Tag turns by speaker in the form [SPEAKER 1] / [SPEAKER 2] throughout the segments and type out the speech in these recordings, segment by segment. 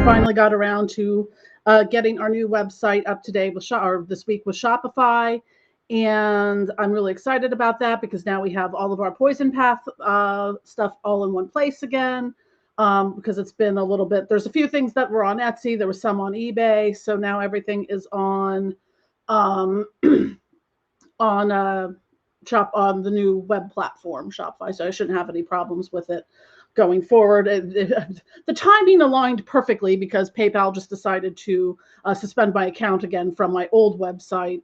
[SPEAKER 1] finally got around to getting our new website up to date with or this week with Shopify. And I'm really excited about that because now we have all of our Poison Path stuff all in one place again. Because it's been a little bit, there's a few things that were on Etsy, there was some on eBay. So now everything is on um, on shop on the new web platform Shopify, so I shouldn't have any problems with it going forward. The timing aligned perfectly because PayPal just decided to suspend my account again from my old website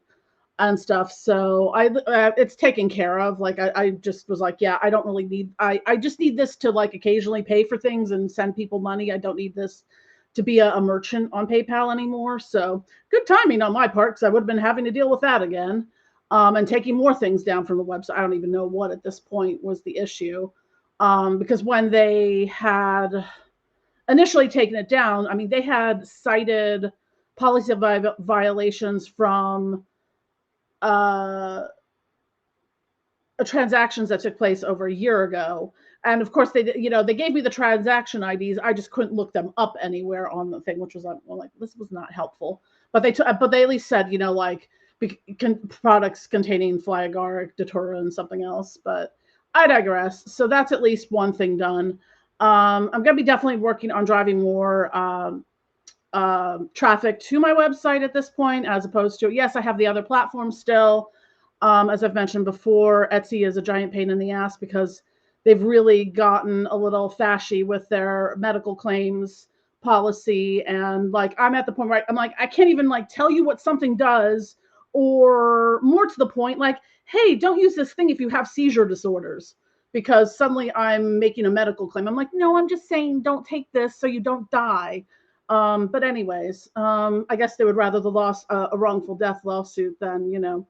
[SPEAKER 1] and stuff. So it's taken care of. Like I just was like, yeah, I don't really need. I just need this to like occasionally pay for things and send people money. I don't need this to be a merchant on PayPal anymore. So good timing on my part because I would have been having to deal with that again. And taking more things down from the website. I don't even know what at this point was the issue. Because when they had initially taken it down, I mean, they had cited policy violations from transactions that took place over a year ago. And of course, they gave me the transaction IDs. I just couldn't look them up anywhere on the thing, which was like this was not helpful. But they at least said, like products containing fly agaric, datura, and something else. But I digress. So that's at least one thing done. I'm going to be definitely working on driving more traffic to my website at this point, as opposed to, yes, I have the other platforms still. As I've mentioned before, Etsy is a giant pain in the ass because they've really gotten a little fashy with their medical claims policy. And like, I'm at the point where I'm like, I can't even like tell you what something does, or more to the point, like, hey, don't use this thing if you have seizure disorders, because suddenly I'm making a medical claim. I'm like, no, I'm just saying don't take this so you don't die. But anyways, I guess they would rather a wrongful death lawsuit than,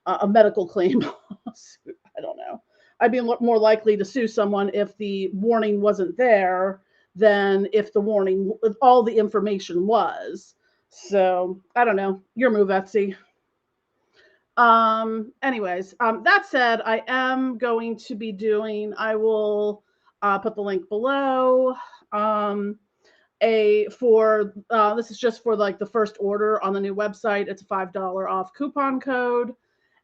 [SPEAKER 1] a medical claim lawsuit. I don't know. I'd be more likely to sue someone if the warning wasn't there than if all the information was. So I don't know. Your move, Etsy. Anyways, that said, I am going to be I will put the link below. This is just for like the first order on the new website. It's a $5 off coupon code.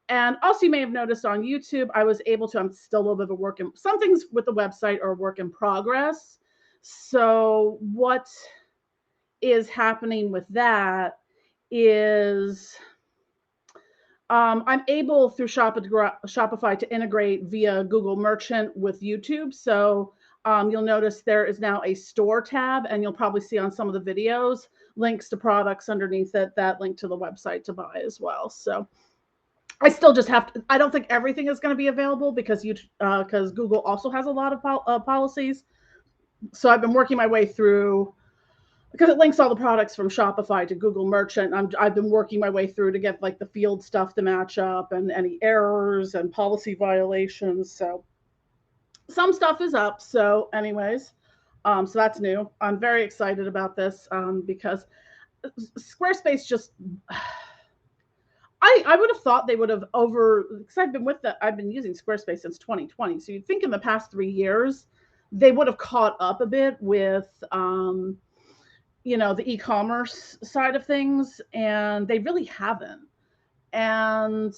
[SPEAKER 1] And also, you may have noticed on YouTube, I'm still a little bit of a some things with the website are a work in progress. So what is happening with that is I'm able through Shopify to integrate via Google Merchant with YouTube. So you'll notice there is now a store tab, and you'll probably see on some of the videos links to products underneath it that link to the website to buy as well. So I still just have to, I don't think everything is going to be available because Google also has a lot of policies. So I've been working my way through, because it links all the products from Shopify to Google Merchant. I've been working my way through to get like the field stuff to match up and any errors and policy violations. So some stuff is up. So anyways, so that's new. I'm very excited about this because Squarespace just, I would have thought they would have because I've been using Squarespace since 2020. So you'd think in the past 3 years, they would have caught up a bit with, the e-commerce side of things, and they really haven't. And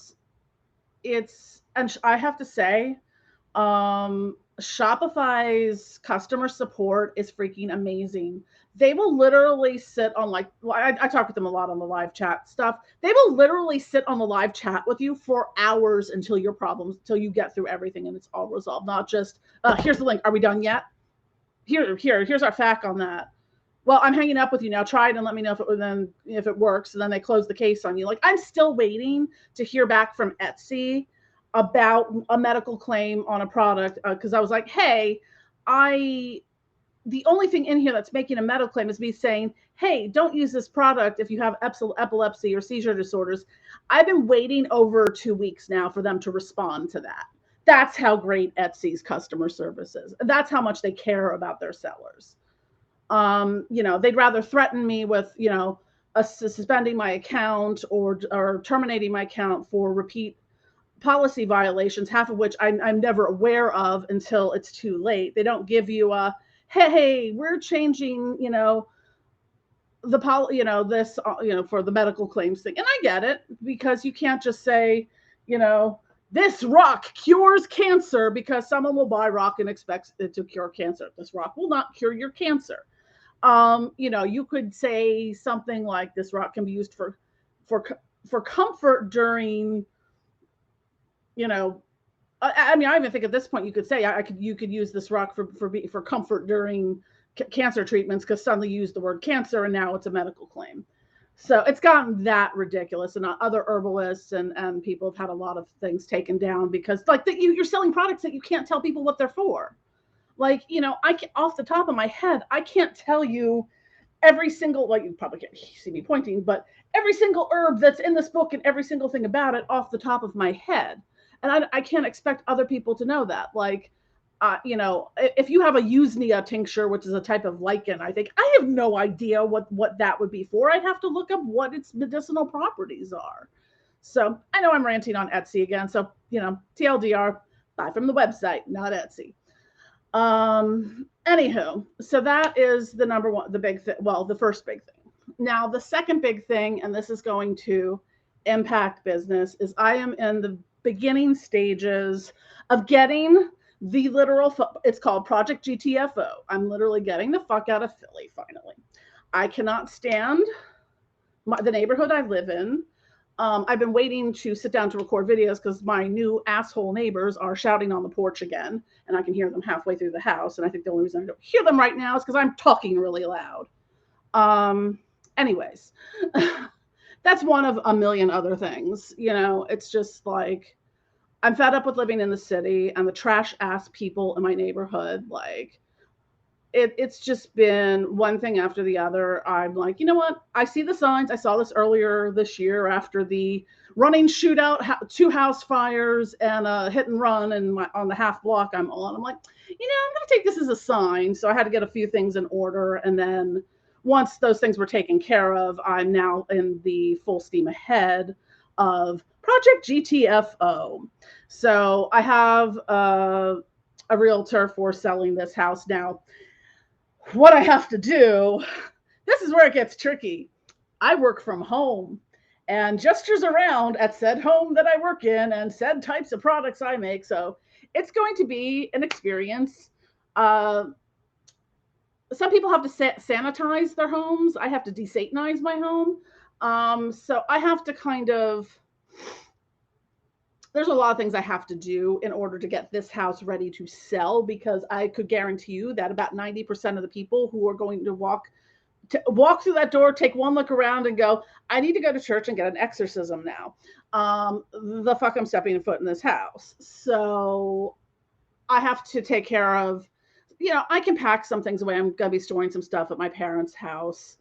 [SPEAKER 1] I have to say, Shopify's customer support is freaking amazing. They will literally sit on I talk with them a lot on the live chat stuff. They will literally sit on the live chat with you for hours until until you get through everything and it's all resolved. Not just, here's the link. Are we done yet? Here's our FAQ on that. Well, I'm hanging up with you now. Try it and let me know if it works. And then they close the case on you. Like, I'm still waiting to hear back from Etsy about a medical claim on a product, because I was like, hey, the only thing in here that's making a medical claim is me saying, hey, don't use this product if you have epilepsy or seizure disorders. I've been waiting over 2 weeks now for them to respond to that. That's how great Etsy's customer service is. That's how much they care about their sellers. They'd rather threaten me with, suspending my account or terminating my account for repeat policy violations, half of which I'm never aware of until it's too late. They don't give you a, hey, we're changing, this, for the medical claims thing. And I get it, because you can't just say, you know, this rock cures cancer, because someone will buy rock and expects it to cure cancer. This rock will not cure your cancer. You could say something like this rock can be used for for comfort during, you know, I mean, I even think at this point you could say you could use this rock for comfort during cancer treatments, because suddenly you use the word cancer and now it's a medical claim. So it's gotten that ridiculous, and other herbalists and people have had a lot of things taken down, because like you're selling products that you can't tell people what they're for. Like, I can, off the top of my head, I can't tell you every single, well, you probably can't see me pointing, but every single herb that's in this book and every single thing about it off the top of my head. And I can't expect other people to know that. Like, if you have a usnea tincture, which is a type of lichen, I think I have no idea what that would be for. I'd have to look up what its medicinal properties are. So I know I'm ranting on Etsy again. So, TLDR, buy from the website, not Etsy. Anywho, so that is the number one, the big thing. Well, the first big thing. Now, the second big thing, and this is going to impact business, is I am in the beginning stages of getting the literal, it's called Project GTFO. I'm literally getting the fuck out of Philly, finally. I cannot stand the neighborhood I live in. I've been waiting to sit down to record videos because my new asshole neighbors are shouting on the porch again, and I can hear them halfway through the house. And I think the only reason I don't hear them right now is because I'm talking really loud. Anyways, that's one of a million other things. It's just like, I'm fed up with living in the city and the trash ass people in my neighborhood. Like, it's just been one thing after the other. I'm like, you know what? I see the signs. I saw this earlier this year after the running shootout, 2 house fires and a hit and run on the half block I'm on. I'm like, I'm going to take this as a sign. So I had to get a few things in order. And then once those things were taken care of, I'm now in the full steam ahead of Project GTFO. So I have a realtor for selling this house now. What I have to do, this is where it gets tricky. I work from home, and gestures around at said home that I work in and said types of products I make. So it's going to be an experience. Some people have to sanitize their homes. I have to desatanize my home. So I have to there's a lot of things I have to do in order to get this house ready to sell, because I could guarantee you that about 90% of the people who are going to walk through that door, take one look around and go, I need to go to church and get an exorcism now. The fuck I'm stepping a foot in this house. So I have to take care of, I can pack some things away. I'm going to be storing some stuff at my parents' house.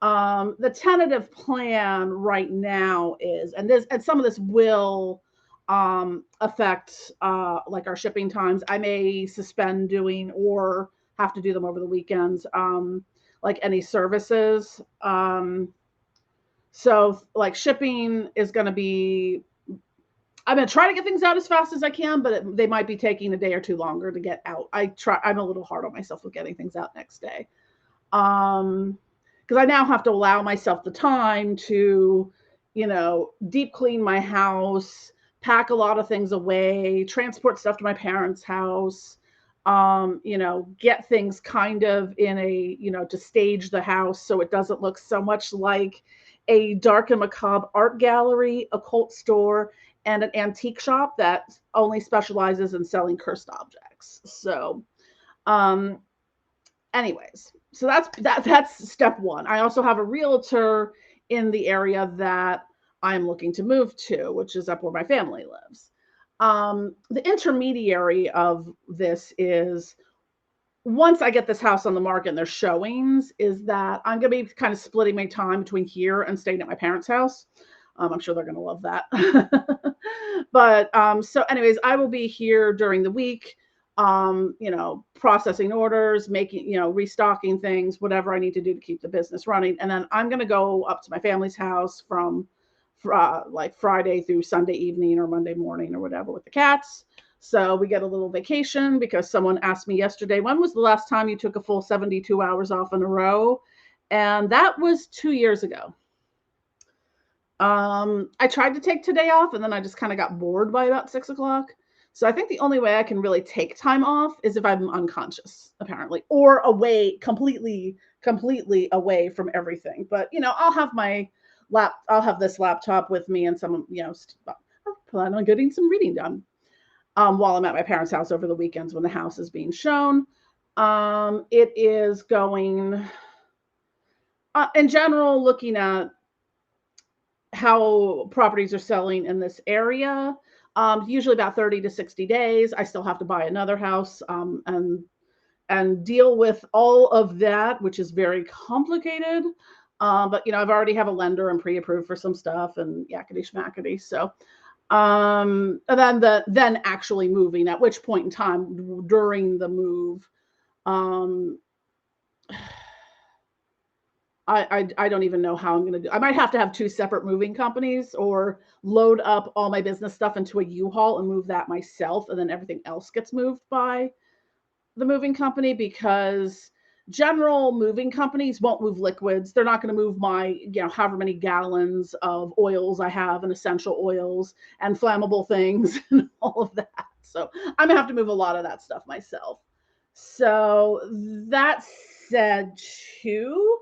[SPEAKER 1] The tentative plan right now is, and some of this will affect like our shipping times. I may suspend doing or have to do them over the weekends, like any services. So like shipping is going to be, I'm going to try to get things out as fast as I can, but they might be taking a day or two longer to get out. I'm a little hard on myself with getting things out next day. Because I now have to allow myself the time to, deep clean my house, pack a lot of things away, transport stuff to my parents' house, get things kind of in a, to stage the house so it doesn't look so much like a dark and macabre art gallery, occult store, and an antique shop that only specializes in selling cursed objects. So, anyways, so that's step one. I also have a realtor in the area that I'm looking to move to, which is up where my family lives. The intermediary of this is, once I get this house on the market and there's showings, is that I'm going to be kind of splitting my time between here and staying at my parents' house. I'm sure they're going to love that. But so anyways, I will be here during the week, processing orders, making, restocking things, whatever I need to do to keep the business running. And then I'm going to go up to my family's house from like Friday through Sunday evening or Monday morning or whatever with the cats. So we get a little vacation, because someone asked me yesterday, when was the last time you took a full 72 hours off in a row? And that was 2 years ago. I tried to take today off and then I just kind of got bored by about 6 o'clock. So I think the only way I can really take time off is if I'm unconscious, apparently, or away completely away from everything. But I'll have I'll have this laptop with me and some, I'll plan on getting some reading done while I'm at my parents' house over the weekends when the house is being shown. It is going, in general, looking at how properties are selling in this area. Usually about 30 to 60 days. I still have to buy another house and deal with all of that, which is very complicated. But I've already have a lender and pre-approved for some stuff and yakety schmackety. So and then actually moving, at which point in time during the move, I don't even know how I'm going to do. I might have to have two separate moving companies or load up all my business stuff into a U-Haul and move that myself, and then everything else gets moved by the moving company, because general moving companies won't move liquids. They're not going to move my, however many gallons of oils I have and essential oils and flammable things and all of that. So I'm going to have to move a lot of that stuff myself. So that said, too,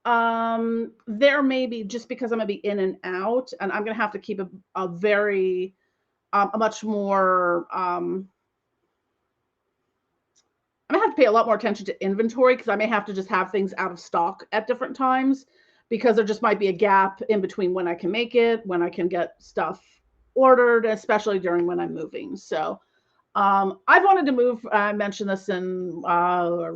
[SPEAKER 1] there may be, just because I'm going to be in and out, and I'm going to have to keep a very, a much more, I'm going to have to pay a lot more attention to inventory, because I may have to just have things out of stock at different times, because there just might be a gap in between when I can make it, when I can get stuff ordered, especially during when I'm moving. So I've wanted to move. I mentioned this in I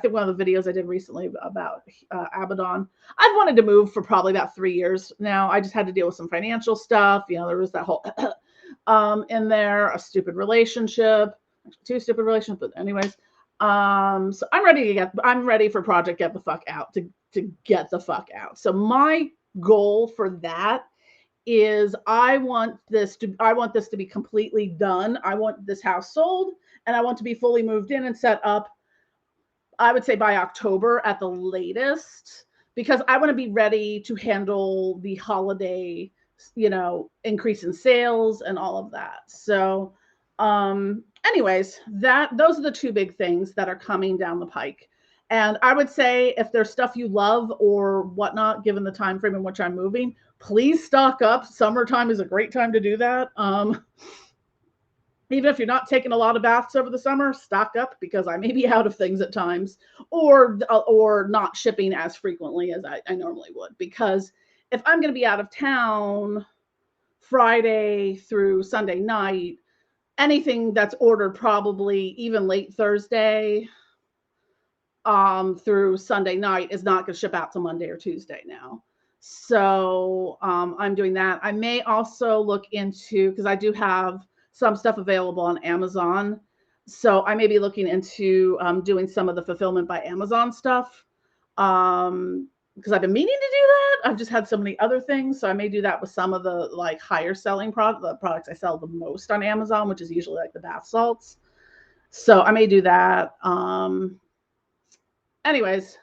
[SPEAKER 1] think one of the videos I did recently about Abaddon. I've wanted to move for probably about 3 years now. I just had to deal with some financial stuff. There was that whole in there, a stupid relationship, two stupid relationships, but anyways. So I'm ready for Project Get the Fuck Out to get the fuck out. So my goal for that is I want this to be completely done. I want this house sold and I want to be fully moved in and set up, I would say by October at the latest, because I want to be ready to handle the holiday, increase in sales and all of that. So, anyways, those are the two big things that are coming down the pike. And I would say if there's stuff you love or whatnot, given the time frame in which I'm moving, please stock up. Summertime is a great time to do that. Even if you're not taking a lot of baths over the summer, stock up, because I may be out of things at times, or not shipping as frequently as I normally would. Because if I'm going to be out of town Friday through Sunday night, anything that's ordered probably even late Thursday through Sunday night is not going to ship out till Monday or Tuesday now. So I'm doing that. I may also look into, because I do have some stuff available on Amazon. So I may be looking into doing some of the fulfillment by Amazon stuff, because I've been meaning to do that. I've just had so many other things. So I may do that with some of the higher selling the products I sell the most on Amazon, which is usually the bath salts. So I may do that. Anyways,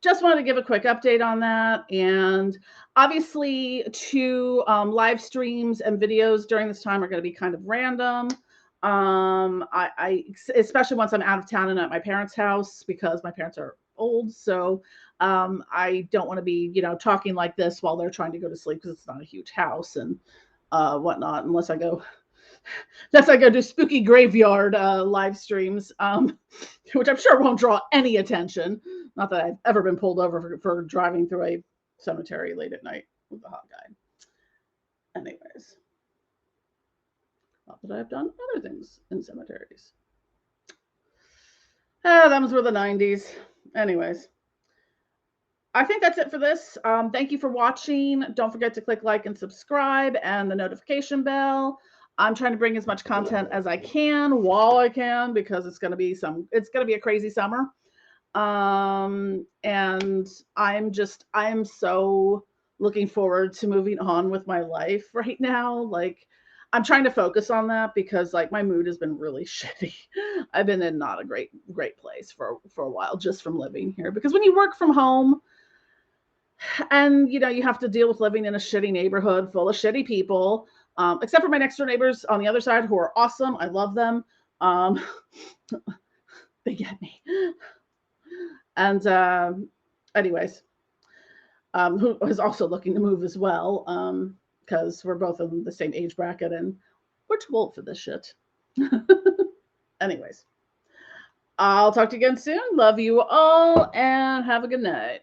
[SPEAKER 1] just wanted to give a quick update on that. And obviously, two live streams and videos during this time are going to be kind of random. I especially once I'm out of town and at my parents' house, because my parents are old. So I don't want to be, talking like this while they're trying to go to sleep, because it's not a huge house and whatnot, unless I go do spooky graveyard live streams, which I'm sure won't draw any attention. Not that I've ever been pulled over for driving through a cemetery late at night with a hot guy. Anyways, not that I've done other things in cemeteries. Those were the 90s. Anyways, I think that's it for this. Thank you for watching. Don't forget to click like and subscribe and the notification bell. I'm trying to bring as much content as I can while I can, because it's going to be a crazy summer. And I'm so looking forward to moving on with my life right now. I'm trying to focus on that, because my mood has been really shitty. I've been in not a great place for a while, just from living here, because when you work from home, And you have to deal with living in a shitty neighborhood full of shitty people, except for my next door neighbors on the other side who are awesome. I love them. Um, they get me. And anyways, who is also looking to move as well, because we're both in the same age bracket and we're too old for this shit. Anyways, I'll talk to you again soon. Love you all and have a good night.